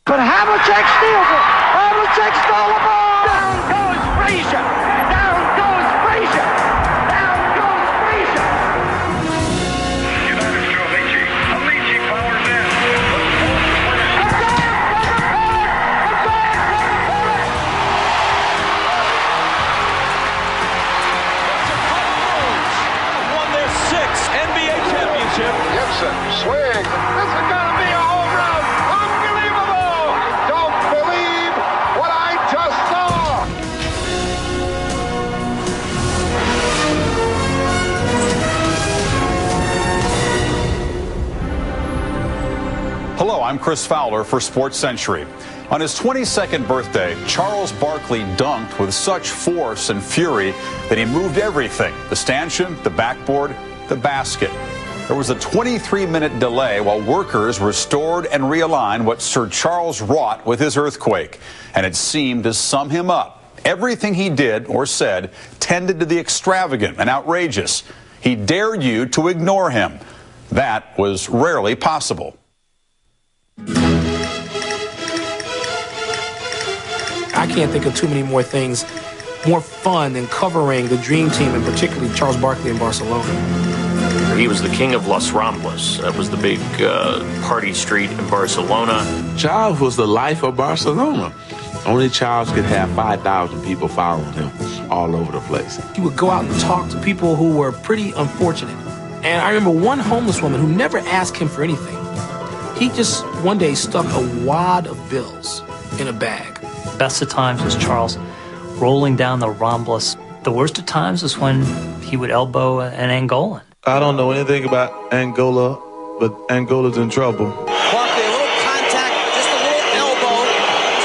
But Havlicek steals it. Havlicek stole the ball. Down goes Frazier. Down goes Frazier. Down goes Frazier. United to Alici. Alici powers in. Won their 6th NBA championship. Gibson swings. This is going to be a home run. Unbelievable. I don't believe what I just saw. Hello, I'm Chris Fowler for Sports Century. On his 22nd birthday, Charles Barkley dunked with such force and fury that he moved everything: the stanchion, the backboard, the basket. There was a 23-minute delay while workers restored and realigned what Sir Charles wrought with his earthquake, and it seemed to sum him up. Everything he did or said tended to the extravagant and outrageous. He dared you to ignore him. That was rarely possible. I can't think of too many more things more fun than covering the Dream Team, and particularly Charles Barkley in Barcelona. He was the king of Las Ramblas. That was the big party street in Barcelona. Charles was the life of Barcelona. Only Charles could have 5,000 people following him all over the place. He would go out and talk to people who were pretty unfortunate. And I remember one homeless woman who never asked him for anything. He just one day stuck a wad of bills in a bag. Best of times was Charles rolling down the Ramblas. The worst of times was when he would elbow an Angolan. I don't know anything about Angola, but Angola's in trouble. Barkley, a little contact, just a little elbow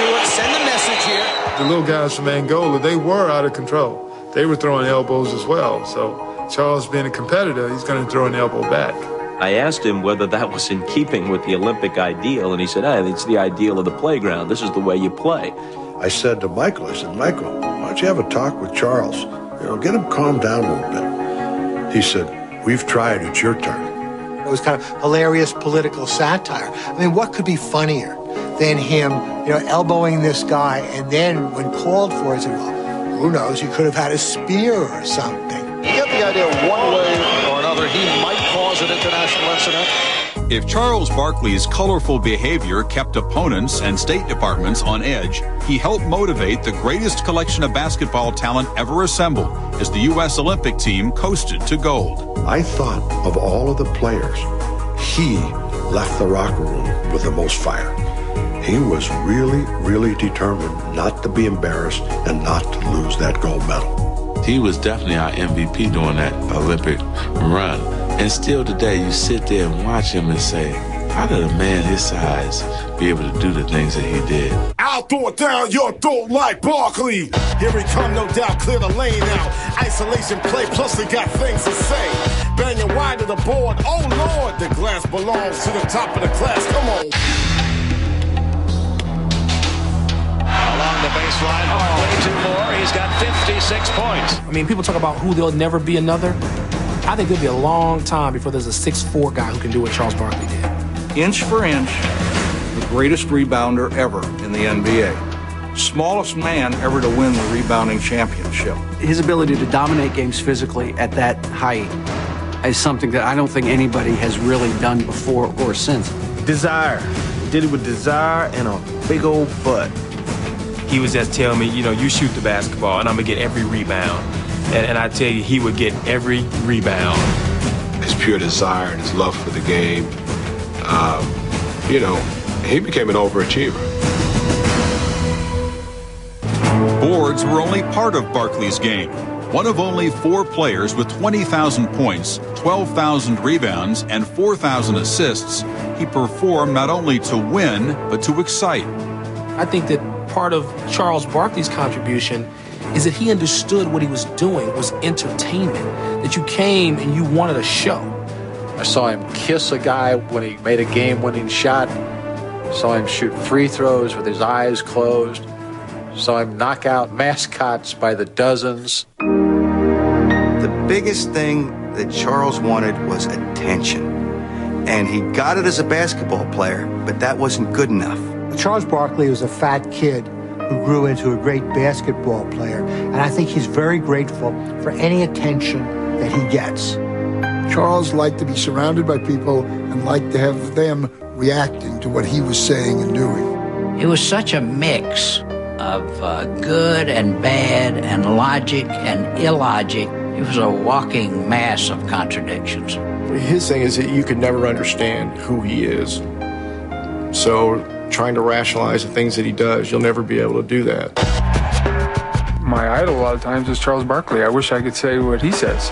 to send a message here. The little guys from Angola, they were out of control. They were throwing elbows as well. So Charles, being a competitor, he's going to throw an elbow back. I asked him whether that was in keeping with the Olympic ideal, and he said, hey, it's the ideal of the playground. This is the way you play. I said to Michael, Michael, why don't you have a talk with Charles? Get him calmed down a little bit. He said, we've tried, it's your turn. It was kind of hilarious political satire. I mean, what could be funnier than him, elbowing this guy, and then when called for, he said, well, who knows, he could have had a spear or something. You get the idea one way or another, he might cause an international incident. If Charles Barkley's colorful behavior kept opponents and State Departments on edge, he helped motivate the greatest collection of basketball talent ever assembled as the U.S. Olympic team coasted to gold. I thought of all of the players, he left the locker room with the most fire. He was really, really determined not to be embarrassed and not to lose that gold medal. He was definitely our MVP during that Olympic run. And still today, you sit there and watch him and say, how did a man his size be able to do the things that he did? I'll throw it down your throat like Barkley. Here we come, no doubt, clear the lane out. Isolation play, plus they got things to say. Banging wide to the board, oh Lord, the glass belongs to the top of the class, come on. Along the baseline, Barkley, 2 more. He's got 56 points. I mean, people talk about who there'll never be another. I think there'll be a long time before there's a 6'4" guy who can do what Charles Barkley did. Inch for inch, the greatest rebounder ever in the NBA. Smallest man ever to win the rebounding championship. His ability to dominate games physically at that height is something that I don't think anybody has really done before or since. Desire. Did it with desire and a big old butt. He was just telling me, you shoot the basketball and I'm going to get every rebound. And I tell you, he would get every rebound. His pure desire and his love for the game, he became an overachiever. Boards were only part of Barkley's game. One of only 4 players with 20,000 points, 12,000 rebounds, and 4,000 assists, he performed not only to win, but to excite. I think that part of Charles Barkley's contribution is that he understood what he was doing was entertainment, that you came and you wanted a show. I saw him kiss a guy when he made a game-winning shot. Saw him shoot free throws with his eyes closed. Saw him knock out mascots by the dozens. The biggest thing that Charles wanted was attention. And he got it as a basketball player, but that wasn't good enough. Charles Barkley was a fat kid who grew into a great basketball player, and I think he's very grateful for any attention that he gets. Charles liked to be surrounded by people and liked to have them reacting to what he was saying and doing. It was such a mix of good and bad and logic and illogic. It was a walking mass of contradictions. His thing is that you could never understand who he is. So trying to rationalize the things that he does, you'll never be able to do that. My idol a lot of times is Charles Barkley. I wish I could say what he says.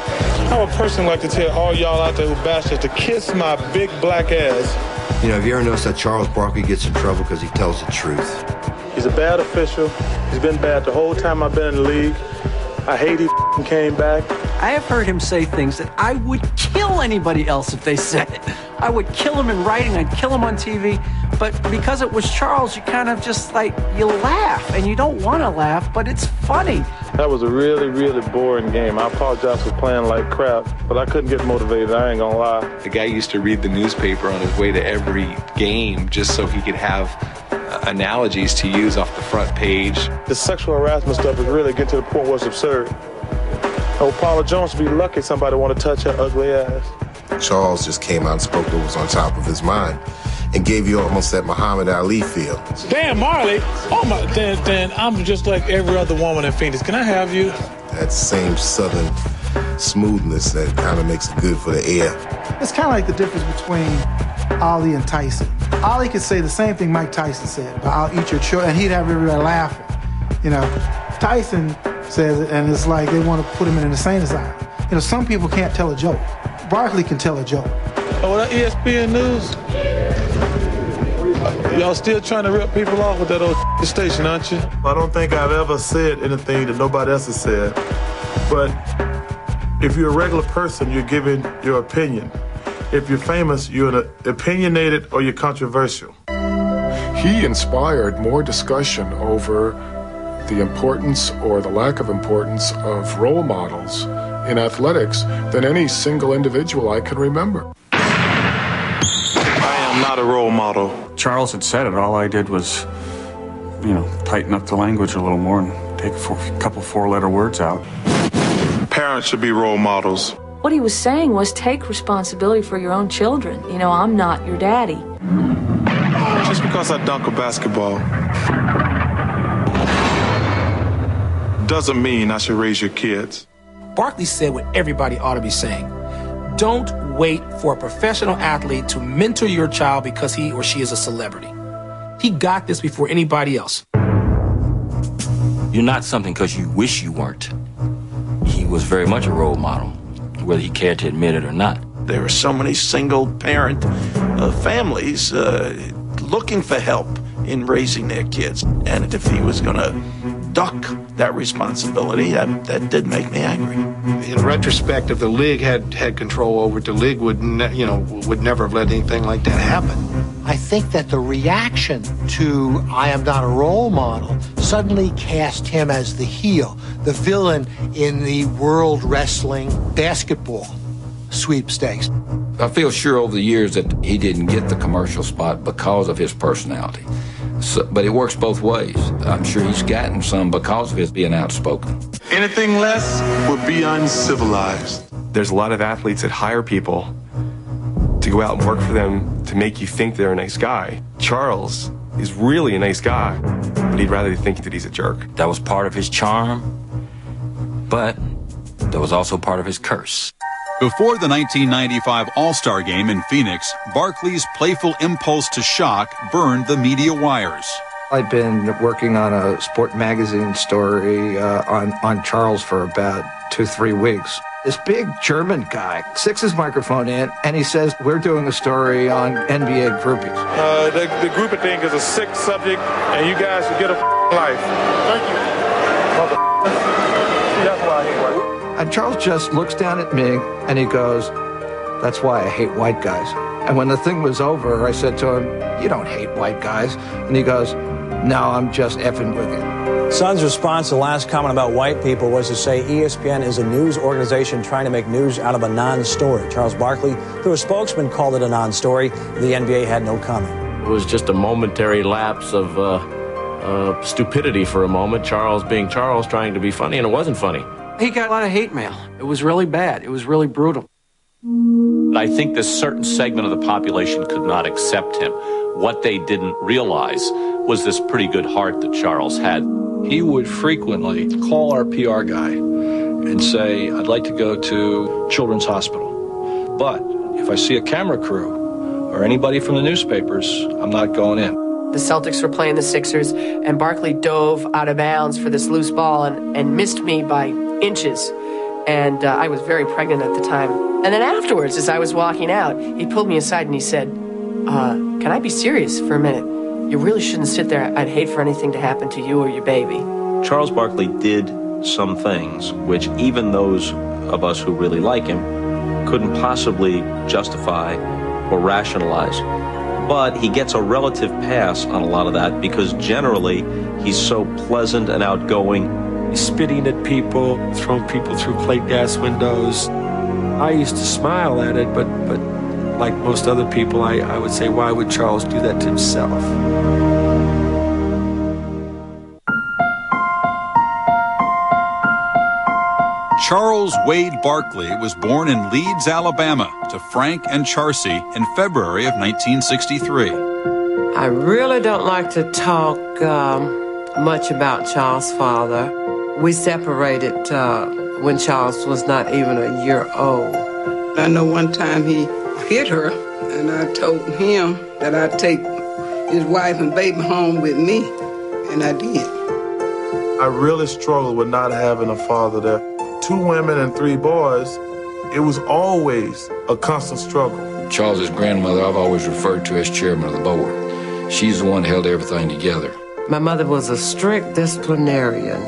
I would personally like to tell all y'all out there who bash us to kiss my big black ass. You know, have you ever noticed that Charles Barkley gets in trouble because he tells the truth? He's a bad official. He's been bad the whole time I've been in the league. I hate he came back. I have heard him say things that I would kill anybody else if they said it. I would kill him in writing, I'd kill him on TV, but because it was Charles, you kind of just like, you laugh, and you don't want to laugh, but it's funny. That was a really, really boring game. I apologize for playing like crap, but I couldn't get motivated, I ain't gonna lie. The guy used to read the newspaper on his way to every game just so he could have analogies to use off the front page. The sexual harassment stuff is really getting to the point where it's absurd. Oh, Paula Jones would be lucky somebody want to touch her ugly ass. Charles just came out and spoke what was on top of his mind and gave you almost that Muhammad Ali feel. Damn, Marley. Oh, my, then I'm just like every other woman in Phoenix. Can I have you? That same southern smoothness that kind of makes it good for the air. It's kind of like the difference between Ali and Tyson. Ali could say the same thing Mike Tyson said about I'll eat your children, and he'd have everybody laughing. You know, Tyson says it, and it's like they want to put him in an insane asylum. You know, some people can't tell a joke. Barkley can tell a joke. Oh, that ESPN News? Y'all still trying to rip people off with that old station, aren't you? I don't think I've ever said anything that nobody else has said. But if you're a regular person, you're giving your opinion. If you're famous, you're opinionated or you're controversial. He inspired more discussion over the importance or the lack of importance of role models in athletics than any single individual I can remember. I am not a role model. Charles had said it. All I did was, tighten up the language a little more and take a couple four-letter words out. Parents should be role models. What he was saying was take responsibility for your own children. You know, I'm not your daddy. Just because I dunk a basketball doesn't mean I should raise your kids. Barkley said what everybody ought to be saying. Don't wait for a professional athlete to mentor your child because he or she is a celebrity. He got this before anybody else. You're not something because you wish you weren't. He was very much a role model, whether he cared to admit it or not. There are so many single-parent families looking for help in raising their kids. And if he was going to duck that responsibility, that did make me angry. In retrospect, if the league had control over it, the league would never have let anything like that happen. I think that the reaction to I am not a role model suddenly cast him as the heel, the villain in the World Wrestling Basketball sweepstakes. I feel sure over the years that he didn't get the commercial spot because of his personality. But it works both ways. I'm sure he's gotten some because of his being outspoken. Anything less would be uncivilized. There's a lot of athletes that hire people to go out and work for them to make you think they're a nice guy. Charles is really a nice guy, but he'd rather think that he's a jerk. That was part of his charm, but that was also part of his curse. Before the 1995 All-Star Game in Phoenix, Barkley's playful impulse to shock burned the media wires. I'd been working on a sport magazine story on Charles for about 2-3 weeks. This big German guy sticks his microphone in, and he says, we're doing a story on NBA groupies. The groupie thing is a sick subject, and you guys should get a life. Thank you. That's why I hate white. And Charles just looks down at me, and he goes, that's why I hate white guys. And when the thing was over, I said to him, you don't hate white guys. And he goes, no, I'm just effing with you. Son's response to the last comment about white people was to say ESPN is a news organization trying to make news out of a non-story. Charles Barkley, through a spokesman, called it a non-story. The NBA had no comment. It was just a momentary lapse of stupidity for a moment. Charles being Charles, trying to be funny, and it wasn't funny. He got a lot of hate mail. It was really bad. It was really brutal. I think this certain segment of the population could not accept him. What they didn't realize was this pretty good heart that Charles had. He would frequently call our PR guy and say, I'd like to go to Children's Hospital, but if I see a camera crew or anybody from the newspapers, I'm not going in. The Celtics were playing the Sixers, and Barkley dove out of bounds for this loose ball and missed me by inches. And I was very pregnant at the time. And then afterwards, as I was walking out, he pulled me aside and he said, can I be serious for a minute? You really shouldn't sit there. I'd hate for anything to happen to you or your baby. Charles Barkley did some things which even those of us who really like him couldn't possibly justify or rationalize. But he gets a relative pass on a lot of that because generally he's so pleasant and outgoing. Spitting at people, throwing people through plate glass windows. I used to smile at it, but like most other people, I would say, why would Charles do that to himself? Charles Wade Barkley was born in Leeds, Alabama, to Frank and Charcy in February of 1963. I really don't like to talk much about Charles' father. We separated when Charles was not even a year old. I know one time he hit her, and I told him that I'd take his wife and baby home with me, and I did. I really struggled with not having a father there. 2 women and 3 boys, it was always a constant struggle. Charles's grandmother I've always referred to as chairman of the board. She's the one that held everything together. My mother was a strict disciplinarian.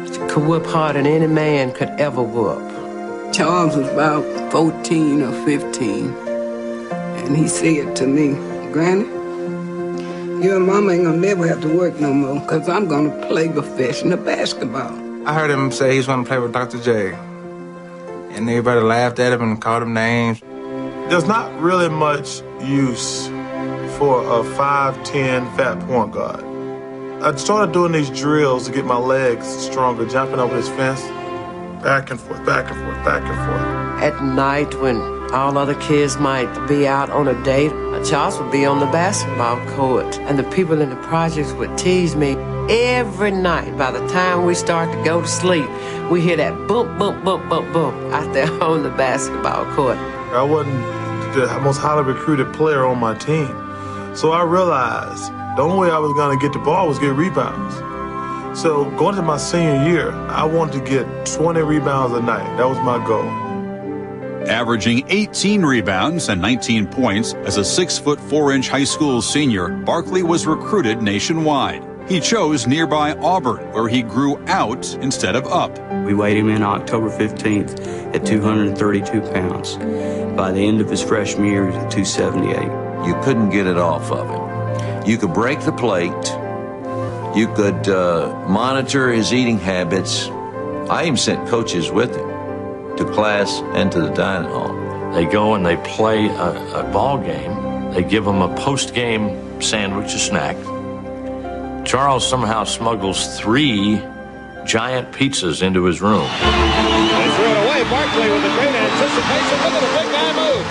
She could whoop harder than any man could ever whoop. Charles was about 14 or 15, and he said to me, Granny, you and Mama ain't gonna never have to work no more, because I'm gonna play professional basketball. I heard him say he was gonna play with Dr. J, and everybody laughed at him and called him names. There's not really much use for a 5'10" fat point guard. I started doing these drills to get my legs stronger, jumping over this fence, back and forth, back and forth, back and forth. At night, when all other kids might be out on a date, Charles would be on the basketball court, and the people in the projects would tease me. Every night, by the time we start to go to sleep, we hear that boom, boom, boom, boom, boom out there on the basketball court. I wasn't the most highly recruited player on my team, so I realized the only way I was going to get the ball was get rebounds. So going to my senior year, I wanted to get 20 rebounds a night. That was my goal. Averaging 18 rebounds and 19 points as a 6'4" high school senior, Barkley was recruited nationwide. He chose nearby Auburn, where he grew out instead of up. We weighed him in October 15th at 232 pounds. By the end of his freshman year, he was at 278. You couldn't get it off of him. You could break the plate. You could monitor his eating habits. I even sent coaches with him to class and to the dining hall. They go and they play a ball game. They give him a post-game sandwich, a snack. Charles somehow smuggles 3 giant pizzas into his room. They threw it away. Barkley with a great anticipation. Look at the big guy move.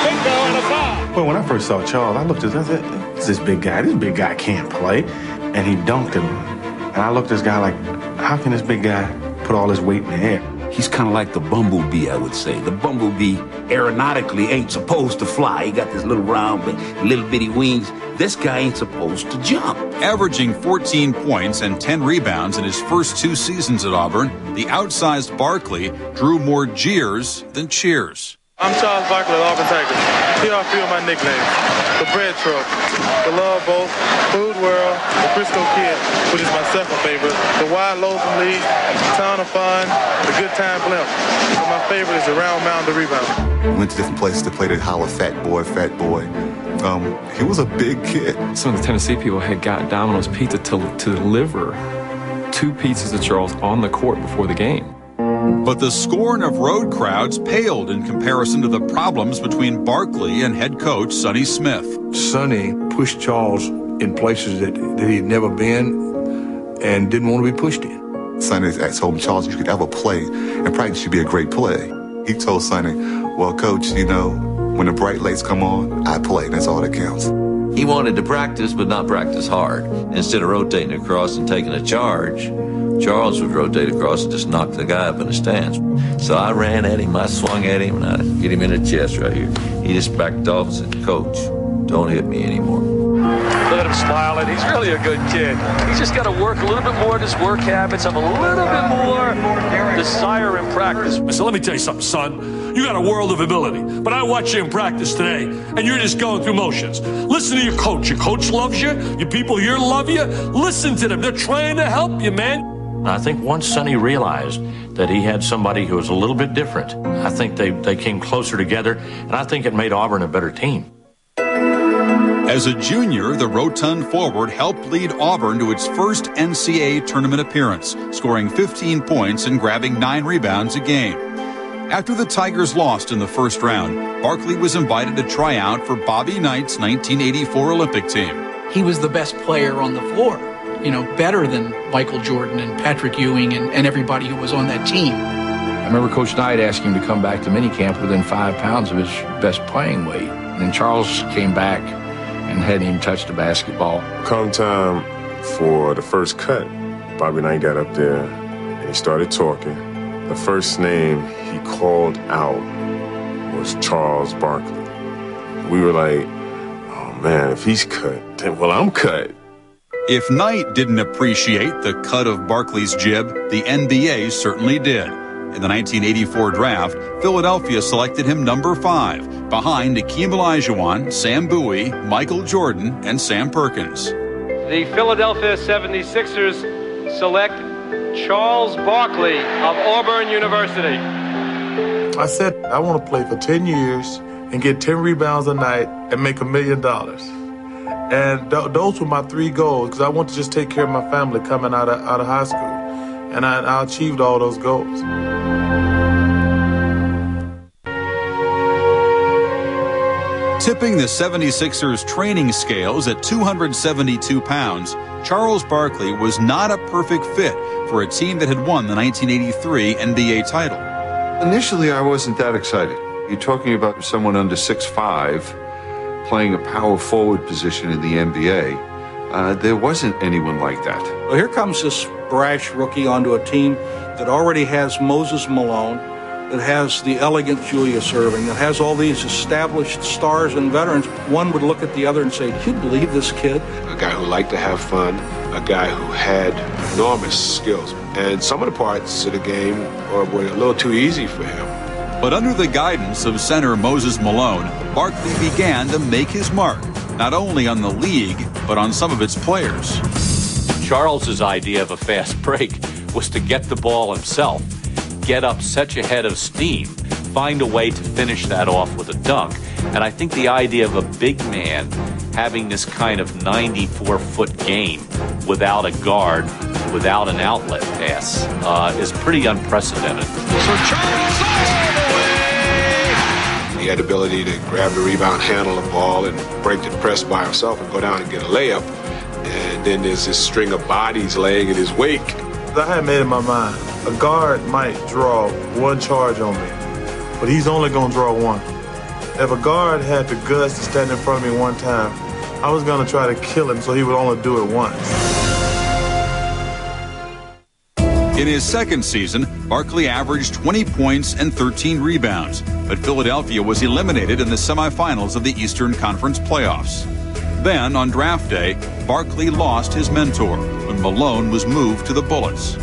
Bingo and a foul. Well, when I first saw Charles, I looked at him and said, this big guy. This big guy can't play. And he dunked him. And I looked at this guy like, how can this big guy put all his weight in the air? He's kind of like the bumblebee, I would say. The bumblebee aeronautically ain't supposed to fly. He got this little round, little bitty wings. This guy ain't supposed to jump. Averaging 14 points and 10 rebounds in his first 2 seasons at Auburn, the outsized Barkley drew more jeers than cheers. I'm Charles Barkli of Auburn Tigers. Here are a few of my nicknames. The Bread Truck, the Love Boat, Food World, the Frisco Kid, which is my second favorite, the Wide Loathsome League, the Town of Fun, the Good Time Blimp. And my favorite is the Round Mound, the Rebound. Went to different places to play to holler, fat boy, fat boy. He was a big kid. Some of the Tennessee people had got Domino's Pizza to deliver 2 pizzas to Charles on the court before the game. But the scorn of road crowds paled in comparison to the problems between Barkley and head coach Sonny Smith. Sonny pushed Charles in places that he'd never been and didn't want to be pushed in. Sonny told him, Charles, you could ever play, and practice should be a great play. He told Sonny, well, coach, you know, when the bright lights come on, I play. That's all that counts. He wanted to practice, but not practice hard. Instead of rotating across and taking a charge, Charles would rotate across and just knock the guy up in the stance. So I ran at him, I swung at him, and I hit him in the chest right here. He just backed off and said, Coach, don't hit me anymore. Look at him smiling. He's really a good kid. He's just got to work a little bit more at his work habits, have a little bit more desire in practice. So let me tell you something, son. You got a world of ability, but I watched you in practice today, and you're just going through motions. Listen to your coach. Your coach loves you. Your people here love you. Listen to them. They're trying to help you, man. I think once Sonny realized that he had somebody who was a little bit different, I think they came closer together, and I think it made Auburn a better team. As a junior, the rotund forward helped lead Auburn to its first NCAA tournament appearance, scoring 15 points and grabbing 9 rebounds a game. After the Tigers lost in the first round, Barkley was invited to try out for Bobby Knight's 1984 Olympic team. He was the best player on the floor, you know, better than Michael Jordan and Patrick Ewing and everybody who was on that team. I remember Coach Knight asking him to come back to minicamp within 5 pounds of his best playing weight. And then Charles came back and hadn't even touched a basketball. Come time for the first cut, Bobby Knight got up there and he started talking. The first name he called out was Charles Barkley. We were like, oh man, if he's cut, then well, I'm cut. If Knight didn't appreciate the cut of Barkley's jib, the NBA certainly did. In the 1984 draft, Philadelphia selected him number 5, behind Akeem Olajuwon, Sam Bowie, Michael Jordan, and Sam Perkins. The Philadelphia 76ers select Charles Barkley of Auburn University. I said, I want to play for 10 years and get 10 rebounds a night and make $1 million. And those were my 3 goals, because I want to just take care of my family coming out of high school. And I achieved all those goals. Tipping the 76ers training scales at 272 pounds, Charles Barkley was not a perfect fit for a team that had won the 1983 NBA title. Initially, I wasn't that excited. You're talking about someone under 6'5", playing a power forward position in the NBA. There wasn't anyone like that. Well, here comes this brash rookie onto a team that already has Moses Malone, that has the elegant Julius Erving, that has all these established stars and veterans. One would look at the other and say, do you believe this kid? A guy who liked to have fun, a guy who had enormous skills. And some of the parts of the game were a little too easy for him. But under the guidance of center Moses Malone, Barkley began to make his mark, not only on the league, but on some of its players. Charles's idea of a fast break was to get the ball himself, get up such a head of steam, find a way to finish that off with a dunk. And I think the idea of a big man having this kind of 94-foot game without a guard, without an outlet pass, is pretty unprecedented. So Charles all the way! He had the ability to grab the rebound, handle the ball, and break the press by himself and go down and get a layup. And then there's this string of bodies laying in his wake. I had made in my mind, a guard might draw 1 charge on me, but he's only going to draw 1. If a guard had the guts to stand in front of me 1 time, I was going to try to kill him so he would only do it once. In his second season, Barkley averaged 20 points and 13 rebounds, but Philadelphia was eliminated in the semifinals of the Eastern Conference playoffs. Then, on draft day, Barkley lost his mentor when Malone was moved to the Bullets.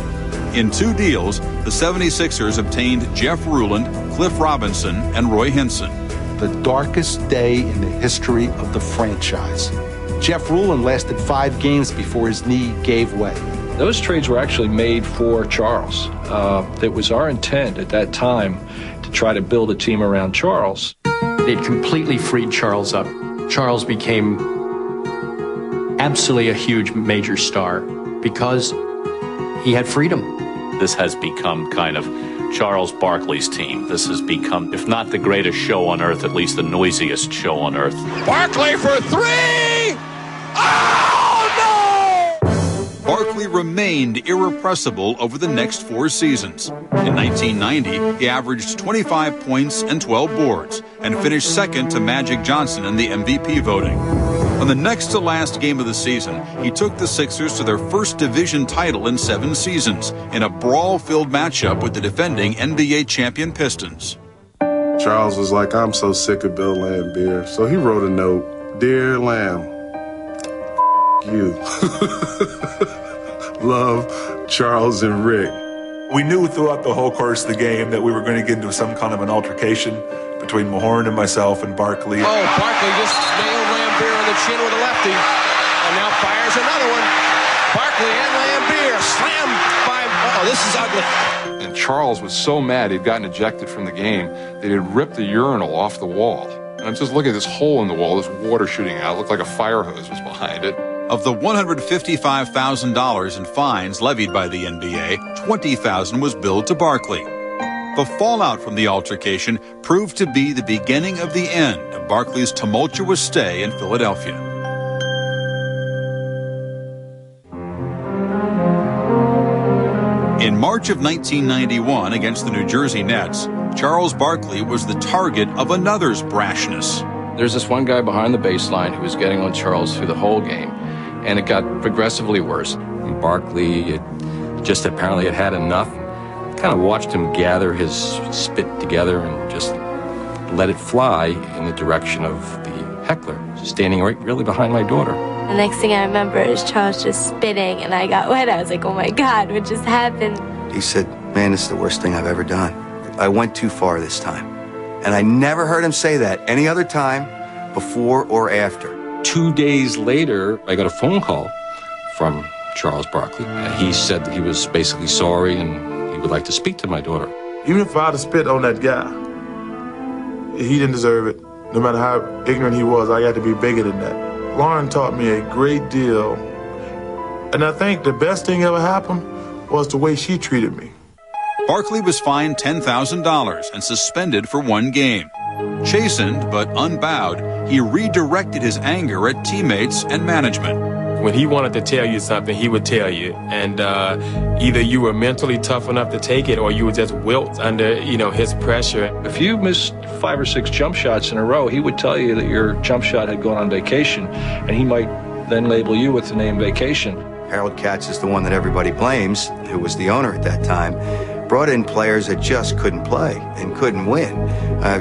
In 2 deals, the 76ers obtained Jeff Ruland, Cliff Robinson, and Roy Hinson. The darkest day in the history of the franchise. Jeff Ruland lasted 5 games before his knee gave way. Those trades were actually made for Charles. It was our intent at that time to try to build a team around Charles. It completely freed Charles up. Charles became absolutely a huge major star because he had freedom. This has become kind of Charles Barkley's team. This has become, if not the greatest show on earth, at least the noisiest show on earth. Barkley for three! Oh, no! Barkley remained irrepressible over the next 4 seasons. In 1990, he averaged 25 points and 12 boards and finished second to Magic Johnson in the MVP voting. On the next to last game of the season, he took the Sixers to their first division title in 7 seasons in a brawl-filled matchup with the defending NBA champion Pistons. Charles was like, I'm so sick of Bill Laimbeer. So he wrote a note, Dear Lamb, you. Love, Charles and Rick. We knew throughout the whole course of the game that we were going to get into some kind of an altercation between Mahorn and myself and Barkley. Oh, Barkley just nailed Laimbeer on the chin with a lefty. And now fires another one. Barkley and Laimbeer slammed by... Uh-oh, this is ugly. And Charles was so mad he'd gotten ejected from the game that he'd ripped the urinal off the wall. And I'm just looking at this hole in the wall, this water shooting out. It looked like a fire hose was behind it. Of the $155,000 in fines levied by the NBA, $20,000 was billed to Barkley. The fallout from the altercation proved to be the beginning of the end of Barkley's tumultuous stay in Philadelphia. In March of 1991 against the New Jersey Nets, Charles Barkley was the target of another's brashness. There's this one guy behind the baseline who was getting on Charles through the whole game, and it got progressively worse. Barkley just apparently had enough. Kind of watched him gather his spit together and just let it fly in the direction of the heckler, standing right really behind my daughter. The next thing I remember is Charles just spitting, and I got wet. I was like, oh my God, what just happened? He said, man, this is the worst thing I've ever done. I went too far this time. And I never heard him say that any other time, before or after. 2 days later, I got a phone call from Charles Barkley. He said that he was basically sorry and he would like to speak to my daughter. Even if I had to spit on that guy, he didn't deserve it. No matter how ignorant he was, I got to be bigger than that. Lauren taught me a great deal. And I think the best thing ever happened was the way she treated me. Barkley was fined $10,000 and suspended for 1 game. Chastened but unbowed, he redirected his anger at teammates and management. When he wanted to tell you something, he would tell you. And either you were mentally tough enough to take it or you were just wilt under, his pressure. If you missed 5 or 6 jump shots in a row, he would tell you that your jump shot had gone on vacation, and he might then label you with the name vacation. Harold Katz is the one that everybody blames, who was the owner at that time, brought in players that just couldn't play and couldn't win.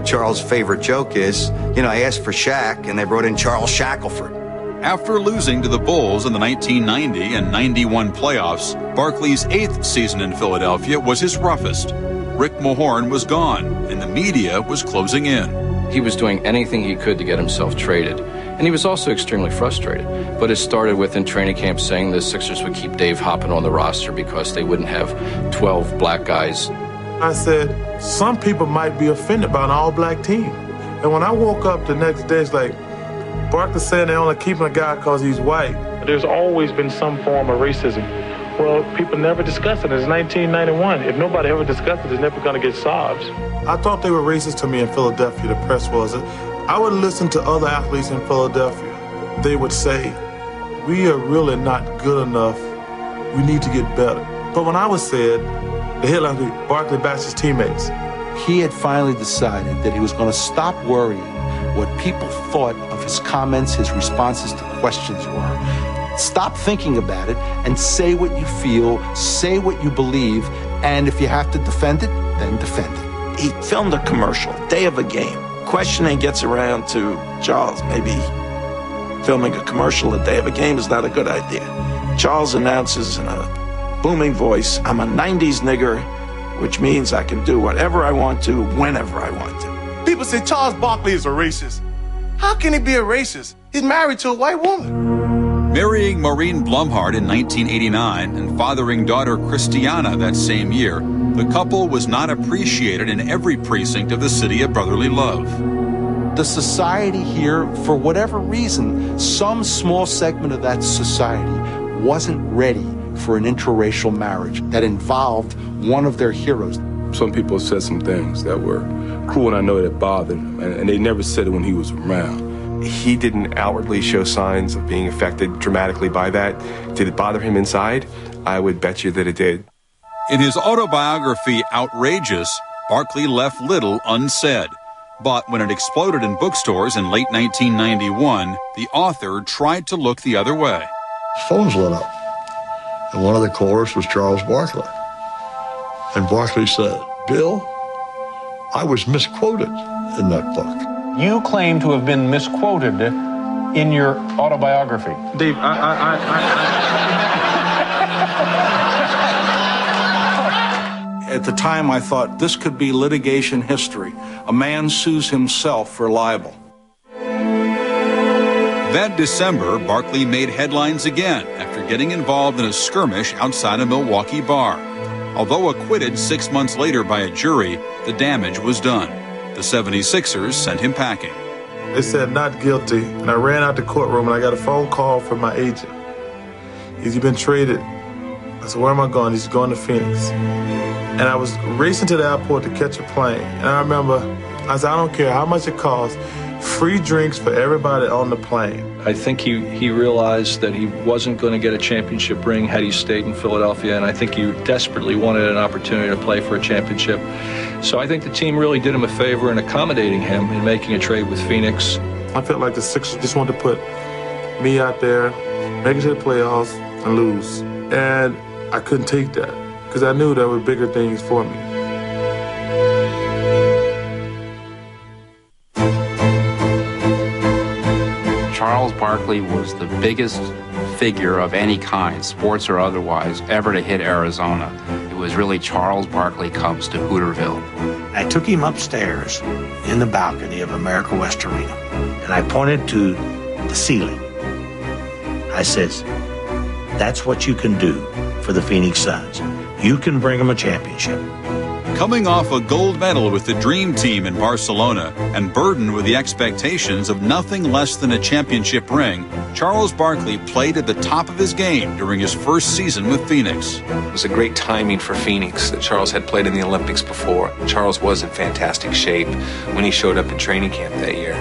Charles' favorite joke is, I asked for Shaq, and they brought in Charles Shackelford. After losing to the Bulls in the 1990 and 91 playoffs, Barkley's 8th season in Philadelphia was his roughest. Rick Mahorn was gone, and the media was closing in. He was doing anything he could to get himself traded, and he was also extremely frustrated. But it started with in training camp saying the Sixers would keep Dave Hoppin on the roster because they wouldn't have 12 black guys. I said, some people might be offended by an all-black team. And when I woke up the next day, it's like, Barkley saying they're only keeping a guy because he's white. There's always been some form of racism. Well, people never discuss it. It's 1991. If nobody ever discussed it, it's never going to get solved. I thought they were racist to me in Philadelphia, the press was. I would listen to other athletes in Philadelphia. They would say, we are really not good enough. We need to get better. But when I was said, the headline was Barkley bashed his teammates. He had finally decided that he was going to stop worrying what people thought of his comments, his responses to questions were. Stop thinking about it and say what you feel, say what you believe, and if you have to defend it, then defend it. He filmed a commercial, day of a game. Questioning gets around to Charles, maybe filming a commercial the day of a game is not a good idea. Charles announces in a booming voice, I'm a 90s nigger, which means I can do whatever I want to, whenever I want to. People say Charles Barkley is a racist. How can he be a racist? He's married to a white woman. Marrying Maureen Blumhardt in 1989 and fathering daughter Christiana that same year, the couple was not appreciated in every precinct of the city of brotherly love. The society here, for whatever reason, some small segment of that society wasn't ready for an interracial marriage that involved one of their heroes. Some people said some things that were cruel, and I know that bothered him, and they never said it when he was around. He didn't outwardly show signs of being affected dramatically by that. Did it bother him inside? I would bet you that it did. In his autobiography, Outrageous, Barkley left little unsaid. But when it exploded in bookstores in late 1991, the author tried to look the other way. Phones lit up, and one of the callers was Charles Barkley. And Barkley said, "Bill, I was misquoted in that book." You claim to have been misquoted in your autobiography. Dave, At the time, I thought this could be litigation history. A man sues himself for libel. That December, Barkley made headlines again after getting involved in a skirmish outside a Milwaukee bar. Although acquitted 6 months later by a jury, the damage was done. The 76ers sent him packing. They said not guilty, and I ran out the courtroom and I got a phone call from my agent. He's been traded. I said, where am I going? He's going to Phoenix. And I was racing to the airport to catch a plane. And I remember, I said, I don't care how much it costs, free drinks for everybody on the plane. I think he realized that he wasn't going to get a championship ring had he stayed in Philadelphia, and I think he desperately wanted an opportunity to play for a championship. So I think the team really did him a favor in accommodating him in making a trade with Phoenix. I felt like the Sixers just wanted to put me out there, make it to the playoffs, and lose. And I couldn't take that, because I knew there were bigger things for me. Charles Barkley was the biggest figure of any kind, sports or otherwise, ever to hit Arizona. It was really Charles Barkley comes to Hooterville. I took him upstairs in the balcony of America West Arena, and I pointed to the ceiling. I says, that's what you can do for the Phoenix Suns. You can bring them a championship. Coming off a gold medal with the Dream Team in Barcelona and burdened with the expectations of nothing less than a championship ring, Charles Barkley played at the top of his game during his first season with Phoenix. It was a great timing for Phoenix that Charles had played in the Olympics before. Charles was in fantastic shape when he showed up in training camp that year,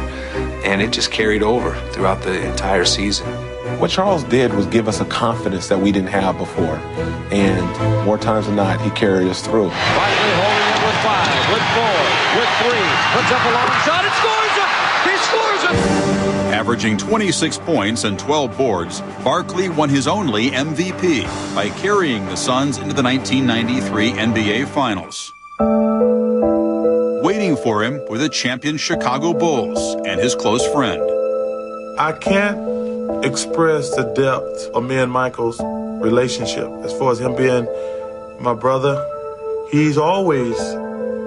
and it just carried over throughout the entire season. What Charles did was give us a confidence that we didn't have before, and more times than not, he carried us through. Barkley holding it with 5, with 4, with 3, puts up a long shot and scores it! He scores it! Averaging 26 points and 12 boards, Barkley won his only MVP by carrying the Suns into the 1993 NBA Finals. Waiting for him were the champion Chicago Bulls and his close friend. I can't express the depth of me and Michael's relationship. As far as him being my brother, he's always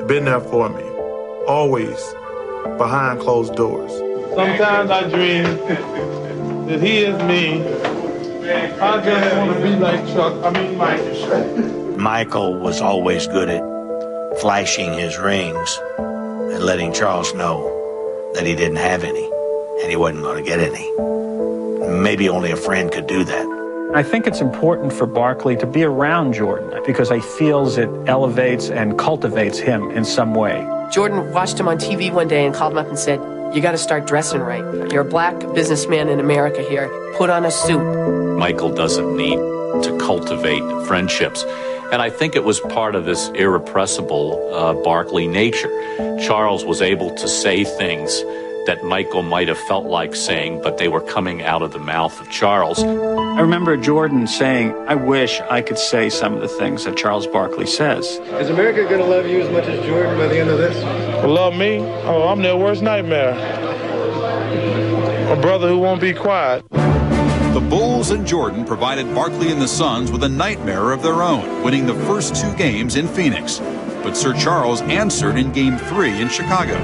been there for me, always behind closed doors. Sometimes I dream that he is me. I just want to be like Mike. Michael was always good at flashing his rings and letting Charles know that he didn't have any and he wasn't going to get any. Maybe only a friend could do that. I think it's important for Barkley to be around Jordan because he feels it elevates and cultivates him in some way. Jordan watched him on TV one day and called him up and said, you got to start dressing right. You're a black businessman in America here. Put on a suit. Michael doesn't need to cultivate friendships. And I think it was part of this irrepressible Barkley nature. Charles was able to say things that Michael might have felt like saying, but they were coming out of the mouth of Charles. I remember Jordan saying, I wish I could say some of the things that Charles Barkley says. Is America going to love you as much as Jordan by the end of this? Love me? Oh, I'm their worst nightmare. A brother who won't be quiet. The Bulls and Jordan provided Barkley and the Suns with a nightmare of their own, winning the first 2 games in Phoenix. But Sir Charles answered in Game 3 in Chicago.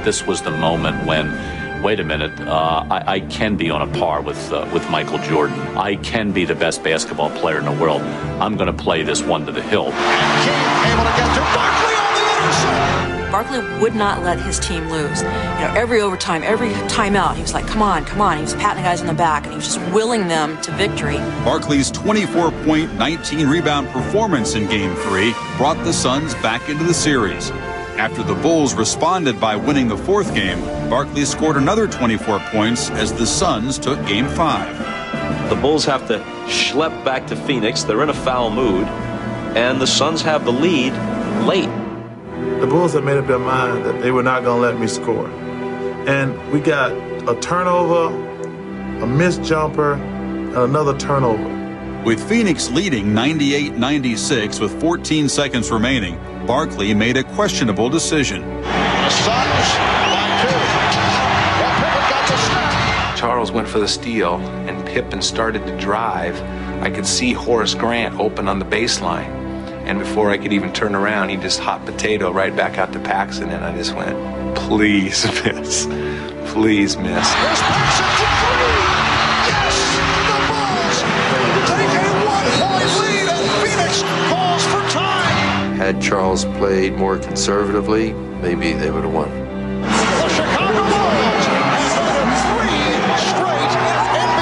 This was the moment when, wait a minute, I can be on a par with Michael Jordan. I can be the best basketball player in the world. I'm going to play this one to the hill. And King able to get to Barkley on the other side. Barkley would not let his team lose. You know, every overtime, every timeout, he was like, come on, come on. He was patting the guys on the back, and he was just willing them to victory. Barkley's 24-point, 19-rebound performance in Game 3 brought the Suns back into the series. After the Bulls responded by winning the fourth game, Barkley scored another 24 points as the Suns took Game 5. The Bulls have to schlep back to Phoenix. They're in a foul mood, and the Suns have the lead late. The Bulls had made up their mind that they were not going to let me score. And we got a turnover, a missed jumper, and another turnover. With Phoenix leading 98-96 with 14 seconds remaining, Barkley made a questionable decision. The Suns by 2. Well, Pippen got the snap. Charles went for the steal, and Pippen started to drive. I could see Horace Grant open on the baseline. And before I could even turn around, he just hot potato right back out to Paxson, and I just went, please miss. Please miss. There's Paxson for 3. Yes! The Bulls take a 1-point lead, and Phoenix calls for time. Had Charles played more conservatively, maybe they would have won. The Chicago Bulls have 3 straight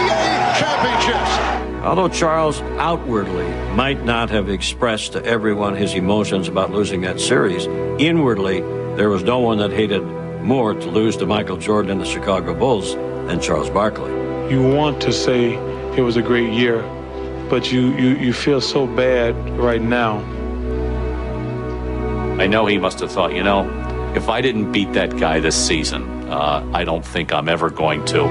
NBA championships. Although Charles outwardly might not have expressed to everyone his emotions about losing that series, inwardly there was no one that hated more to lose to Michael Jordan and the Chicago Bulls than Charles Barkley. You want to say it was a great year, but you feel so bad right now. I know he must have thought, you know, if I didn't beat that guy this season, I don't think I'm ever going to.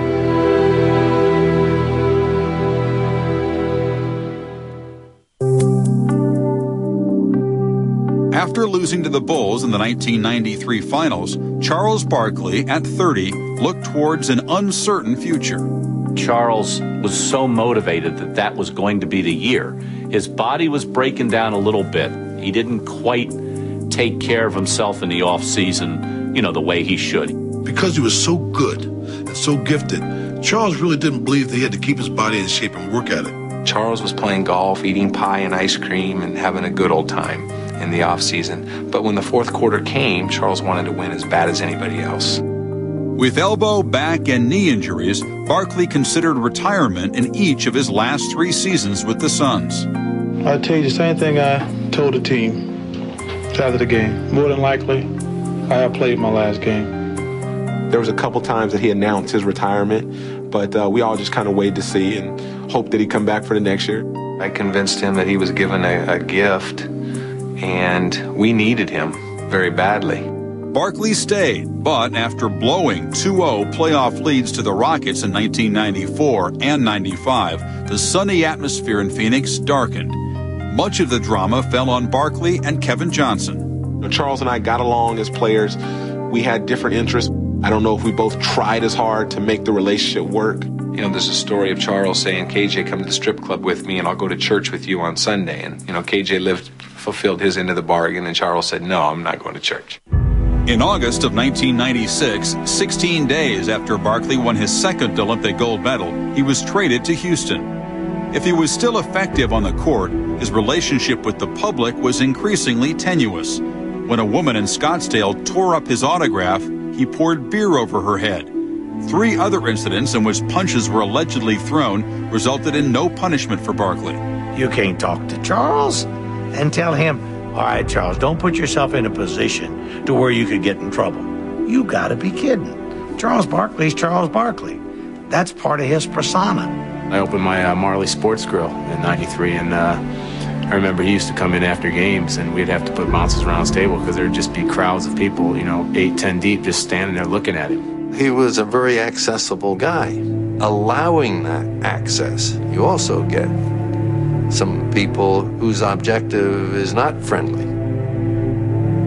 After losing to the Bulls in the 1993 finals, Charles Barkley, at 30, looked towards an uncertain future. Charles was so motivated that that was going to be the year. His body was breaking down a little bit. He didn't quite take care of himself in the off-season, you know, the way he should. Because he was so good and so gifted, Charles really didn't believe that he had to keep his body in shape and work at it. Charles was playing golf, eating pie and ice cream, and having a good old time in the off-season. But when the fourth quarter came, Charles wanted to win as bad as anybody else. With elbow, back, and knee injuries, Barkley considered retirement in each of his last 3 seasons with the Suns. I tell you the same thing I told the team after the game. More than likely, I have played my last game. There was a couple times that he announced his retirement, but we all just kind of waited to see and hoped that he'd come back for the next year. I convinced him that he was given a gift, and we needed him very badly. Barkley stayed, but after blowing 2-0 playoff leads to the Rockets in 1994 and 95, the sunny atmosphere in Phoenix darkened. Much of the drama fell on Barkley and Kevin Johnson. Charles and I got along as players. We had different interests. I don't know if we both tried as hard to make the relationship work. You know, there's a story of Charles saying, KJ, come to the strip club with me and I'll go to church with you on Sunday. And, you know, KJ fulfilled his end of the bargain, and Charles said, no, I'm not going to church. In August of 1996, 16 days after Barkley won his second Olympic gold medal, he was traded to Houston. If he was still effective on the court, his relationship with the public was increasingly tenuous. When a woman in Scottsdale tore up his autograph, he poured beer over her head. 3 other incidents in which punches were allegedly thrown resulted in no punishment for Barkley. You can't talk to Charles and tell him, all right, Charles, don't put yourself in a position to where you could get in trouble. You got to be kidding. Charles Barkley's Charles Barkley. That's part of his persona. I opened my Marley Sports Grill in 93, and I remember he used to come in after games, and we'd have to put bouncers around his table because there would just be crowds of people, 8, 10 deep, just standing there looking at him. He was a very accessible guy. Allowing that access, you also get some people whose objective is not friendly.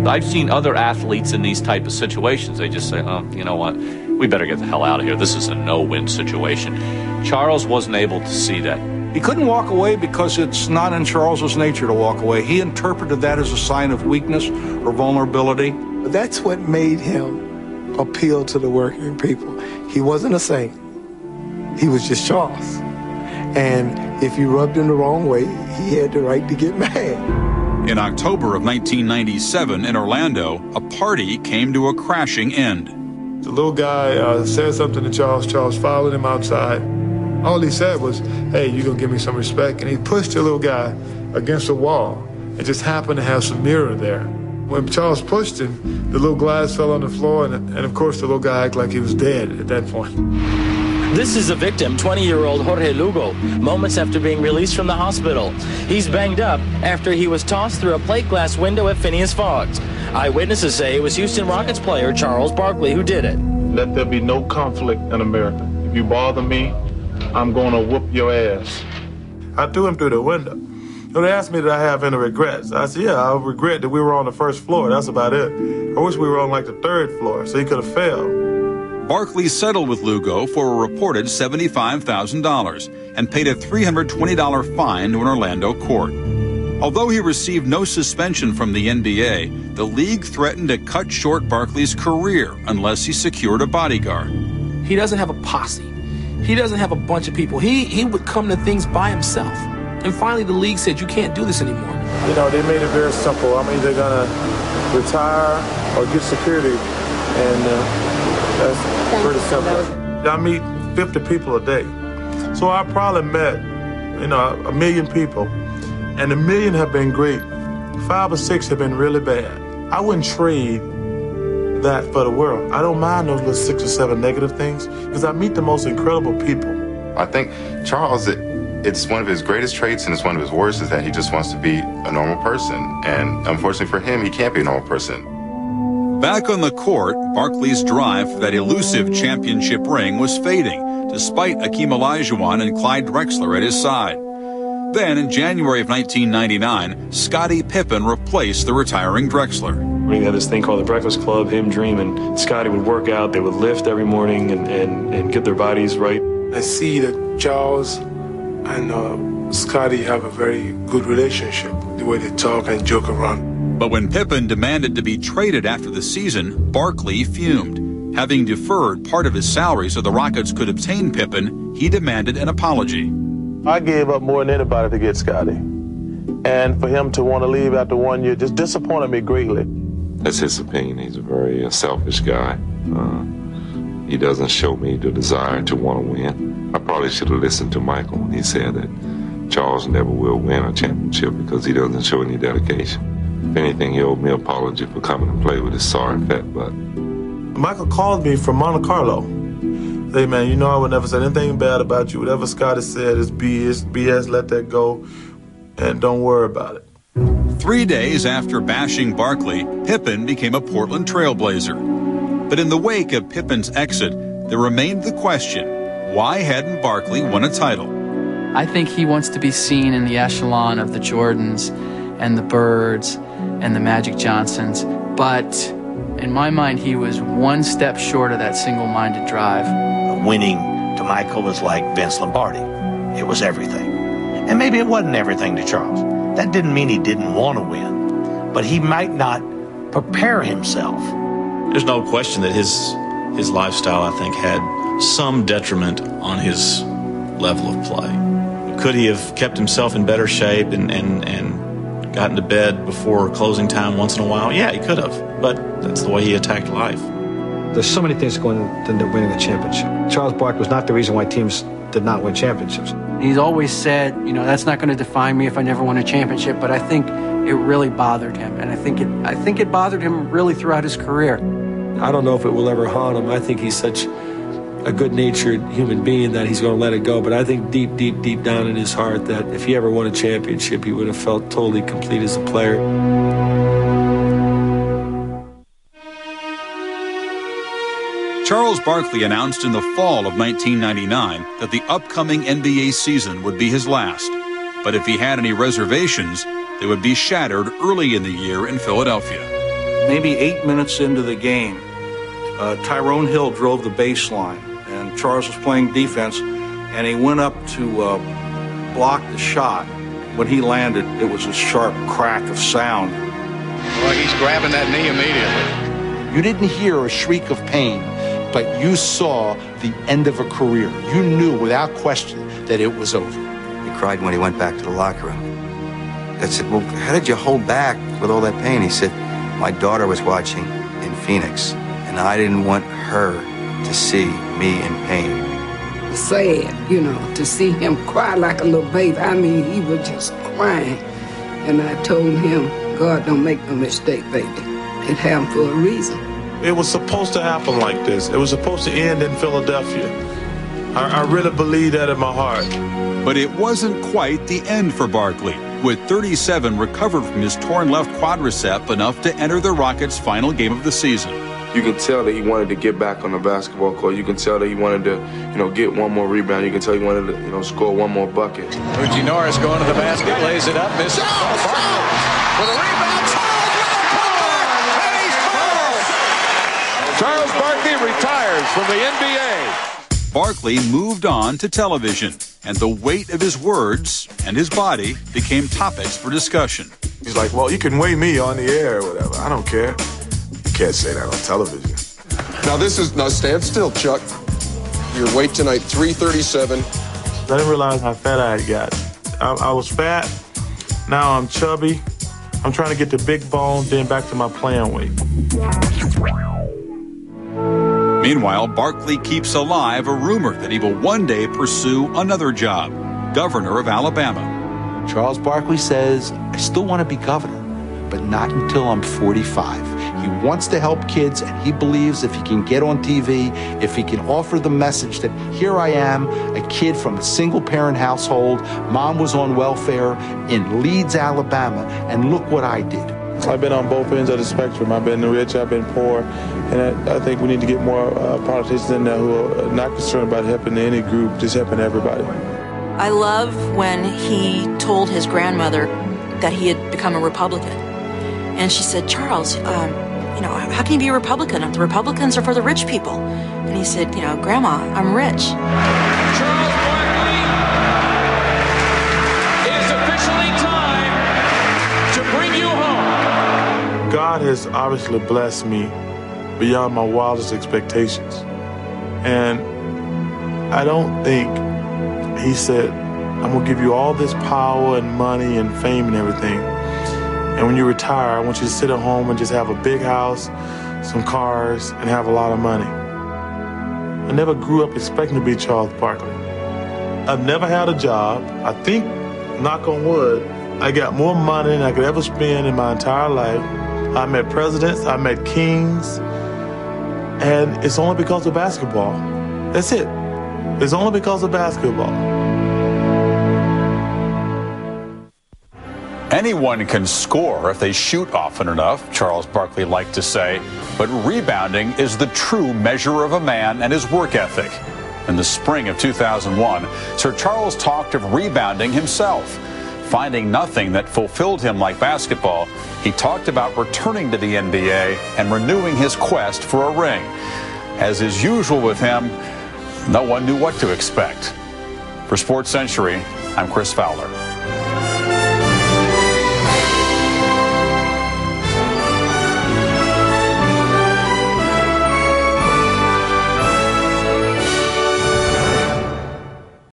I've seen other athletes in these type of situations. They just say, oh, you know what? We better get the hell out of here. This is a no-win situation. Charles wasn't able to see that. He couldn't walk away because it's not in Charles's nature to walk away. He interpreted that as a sign of weakness or vulnerability. That's what made him appeal to the working people. He wasn't a saint. He was just Charles. And if you rubbed him the wrong way, he had the right to get mad. In October of 1997 in Orlando, a party came to a crashing end. The little guy said something to Charles. Charles followed him outside. All he said was, "Hey, you gonna give me some respect?" And he pushed the little guy against the wall. It just happened to have some mirror there. When Charles pushed him, the little glass fell on the floor, and of course the little guy acted like he was dead at that point. This is the victim, 20-year-old Jorge Lugo, moments after being released from the hospital. He's banged up after he was tossed through a plate glass window at Phineas Fogg's. Eyewitnesses say it was Houston Rockets player Charles Barkley who did it. Let there be no conflict in America. If you bother me, I'm going to whoop your ass. I threw him through the window. So they asked me, did I have any regrets? I said, yeah, I regret that we were on the first floor. That's about it. I wish we were on like the third floor, so he could have failed. Barkley settled with Lugo for a reported $75,000 and paid a $320 fine to an Orlando court. Although he received no suspension from the NBA, the league threatened to cut short Barkley's career unless he secured a bodyguard. He doesn't have a posse. He doesn't have a bunch of people. He would come to things by himself. And finally, the league said, you can't do this anymore. You know, they made it very simple. I'm either going to retire or get security. And that's pretty simple. I meet 50 people a day. So I probably met, you know, 1 million people. And 1 million have been great. 5 or 6 have been really bad. I wouldn't trade that for the world. I don't mind those little 6 or 7 negative things because I meet the most incredible people. I think Charles, it's one of his greatest traits and it's one of his worst is that he just wants to be a normal person. And unfortunately for him, he can't be a normal person. Back on the court, Barkley's drive for that elusive championship ring was fading, despite Akeem Olajuwon and Clyde Drexler at his side. Then, in January of 1999, Scottie Pippen replaced the retiring Drexler. We had this thing called the Breakfast Club, him dreaming. Scottie would work out, they would lift every morning and get their bodies right. I see that Charles and Scottie have a very good relationship, the way they talk and joke around. But when Pippen demanded to be traded after the season, Barkley fumed. Having deferred part of his salary so the Rockets could obtain Pippen, he demanded an apology. I gave up more than anybody to get Scottie. And for him to want to leave after 1 year just disappointed me greatly. That's his opinion. He's a very selfish guy. He doesn't show me the desire to want to win. I probably should have listened to Michael when he said that Charles never will win a championship because he doesn't show any dedication. If anything, he owed me an apology for coming and play with his sorry fat butt. Michael called me from Monte Carlo. Hey, man, you know I would never say anything bad about you. Whatever Scottie said is BS, let that go, and don't worry about it. 3 days after bashing Barkley, Pippen became a Portland Trailblazer. But in the wake of Pippen's exit, there remained the question, why hadn't Barkley won a title? I think he wants to be seen in the echelon of the Jordans and the Birds and the Magic Johnsons, but in my mind, he was one step short of that single-minded drive. Winning to Michael was like Vince Lombardi. It was everything. And maybe it wasn't everything to Charles. That didn't mean he didn't want to win, but he might not prepare himself. There's no question that his lifestyle, I think, had some detriment on his level of play. Could he have kept himself in better shape and gotten to bed before closing time once in a while? Yeah, he could have, but that's the way he attacked life. There's so many things going into winning the championship. Charles Barkley was not the reason why teams did not win championships. He's always said, you know, that's not going to define me if I never won a championship, but I think it really bothered him, and I think it bothered him really throughout his career. I don't know if it will ever haunt him. I think he's such a good-natured human being that he's going to let it go, but I think deep, deep, deep down in his heart that if he ever won a championship, he would have felt totally complete as a player. Charles Barkley announced in the fall of 1999 that the upcoming NBA season would be his last. But if he had any reservations, they would be shattered early in the year in Philadelphia. Maybe 8 minutes into the game, Tyrone Hill drove the baseline, and Charles was playing defense, and he went up to block the shot. When he landed, it was a sharp crack of sound. Well, he's grabbing that knee immediately. You didn't hear a shriek of pain, but you saw the end of a career. You knew without question that it was over. He cried when he went back to the locker room. I said, well, how did you hold back with all that pain? He said, my daughter was watching in Phoenix, and I didn't want her to see me in pain. Sad, you know, to see him cry like a little baby. I mean, he was just crying. And I told him, God don't make no mistake, baby. It happened for a reason. It was supposed to happen like this. It was supposed to end in Philadelphia. I really believe that in my heart. But it wasn't quite the end for Barkley. With 37 recovered from his torn left quadricep, enough to enter the Rockets' final game of the season. You can tell that he wanted to get back on the basketball court. You can tell that he wanted to, get one more rebound. You can tell he wanted to, score one more bucket. Uji Norris going to the basket, lays it up, misses. With a rebound, Charles Barkley retires from the NBA. Barkley moved on to television, and the weight of his words and his body became topics for discussion. He's like, well, you can weigh me on the air or whatever. I don't care. You can't say that on television. Now stand still, Chuck. Your weight tonight, 337. I didn't realize how fat I had got. I was fat. Now I'm chubby. I'm trying to get the big bone, then back to my playing weight. Meanwhile, Barkley keeps alive a rumor that he will one day pursue another job, governor of Alabama. Charles Barkley says, I still want to be governor, but not until I'm 45. He wants to help kids, and he believes if he can get on TV, if he can offer the message that here I am, a kid from a single-parent household, mom was on welfare in Leeds, Alabama, and look what I did. I've been on both ends of the spectrum. I've been rich, I've been poor, and I think we need to get more politicians in there who are not concerned about helping any group, just helping everybody. I love when he told his grandmother that he had become a Republican. And she said, Charles, how can you be a Republican? The Republicans are for the rich people. And he said, Grandma, I'm rich. Charles Barkley, it is officially time to bring you home. God has obviously blessed me beyond my wildest expectations. And I don't think he said, I'm going to give you all this power and money and fame and everything. And when you retire, I want you to sit at home and just have a big house, some cars, and have a lot of money. I never grew up expecting to be Charles Barkley. I've never had a job. I think, knock on wood, I got more money than I could ever spend in my entire life. I met presidents, I met kings, and it's only because of basketball. That's it. It's only because of basketball. Anyone can score if they shoot often enough, Charles Barkley liked to say, but rebounding is the true measure of a man and his work ethic. In the spring of 2001, Sir Charles talked of rebounding himself. Finding nothing that fulfilled him like basketball, he talked about returning to the NBA and renewing his quest for a ring. As is usual with him, no one knew what to expect. For Sports Century, I'm Chris Fowler.